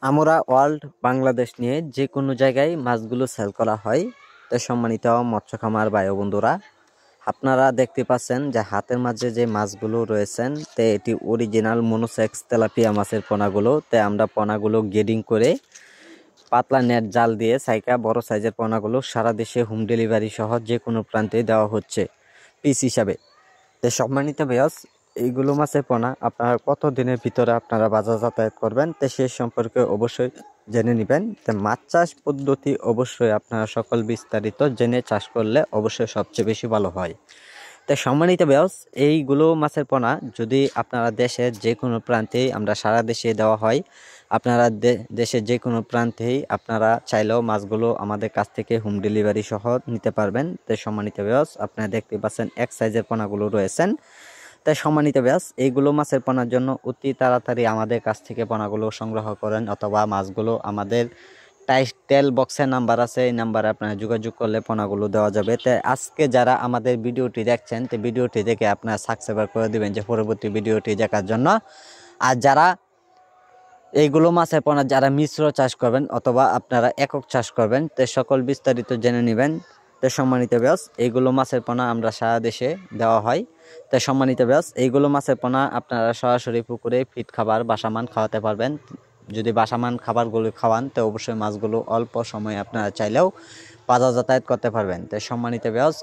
আমরা ওয়ার্ল্ড বাংলাদেশ নিয়ে যে কোনো জায়গায় মাছগুলো সেল করা হয়। তো সম্মানিত মৎস্য খামার ভাই বন্ধুরা, আপনারা দেখতে পাচ্ছেন যে হাতের মাঝে যে মাছগুলো রয়েছেন, তে এটি অরিজিনাল মনোসেক্স তেলাপিয়া মাছের পোনাগুলো। তে আমরা পোনাগুলো গ্রেডিং করে পাতলা নেট জাল দিয়ে সাইকা বড় সাইজের পোনাগুলো সারা দেশে হোম ডেলিভারি সহ যে কোনো প্রান্তে দেওয়া হচ্ছে পিস হিসাবে। তো সম্মানিত ভিউয়ার্স, এইগুলো মাছের পোনা আপনারা কত দিনের ভিতরে আপনারা বাজার যাতায়াত করবেন তো সে সম্পর্কে অবশ্যই জেনে নেবেন। তো মাছ চাষ পদ্ধতি অবশ্যই আপনারা সকল বিস্তারিত জেনে চাষ করলে অবশ্যই সবচেয়ে বেশি ভালো হয়। তো সম্মানিত ভিউয়ার্স, এইগুলো মাছের পোনা যদি আপনারা দেশের যে কোনো প্রান্তেই আমরা সারা দেশে দেওয়া হয়, আপনারা দেশের যে কোনো প্রান্তেই আপনারা চাইলেও মাছগুলো আমাদের কাছ থেকে হোম ডেলিভারি সহ নিতে পারবেন। তো সম্মানিত ভিউয়ার্স, আপনারা দেখতে পাচ্ছেন এক সাইজের পোনাগুলো রয়েছেন। তাই সম্মানিত ভিউয়ার্স, এইগুলো মাছের পোনার জন্য অতি তাড়াতাড়ি আমাদের কাছ থেকে পোনাগুলো সংগ্রহ করেন, অথবা মাছগুলো আমাদের টাইটেল বক্সে নাম্বার আছে, এই নাম্বারে আপনারা যোগাযোগ করলে পোনাগুলো দেওয়া যাবে। তাই আজকে যারা আমাদের ভিডিওটি দেখছেন, তো ভিডিওটি দেখে আপনারা সাবস্ক্রাইব করে দিবেন যে পরবর্তী ভিডিওটি দেখার জন্য। আর যারা এইগুলো মাছের পোনা যারা মিশ্র চাষ করবেন অথবা আপনারা একক চাষ করবেন, তো সকল বিস্তারিত জেনে নেবেন। তো সম্মানিত ভিউয়ার্স, এইগুলো মাছের পোনা আমরা সারা দেশে দেওয়া হয়। তো সম্মানিত ভিউয়ার্স, এইগুলো মাছের পোনা আপনারা সরাসরি পুকুরে ফিট খাবার বাসামান খাওয়াতে পারবেন। যদি বাসামান খাবারগুলো খাওয়ান তো অবশ্যই মাছগুলো অল্প সময়ে আপনারা চাইলেও বাজার যাতায়াত করতে পারবেন। তো সম্মানিত ভিউয়ার্স,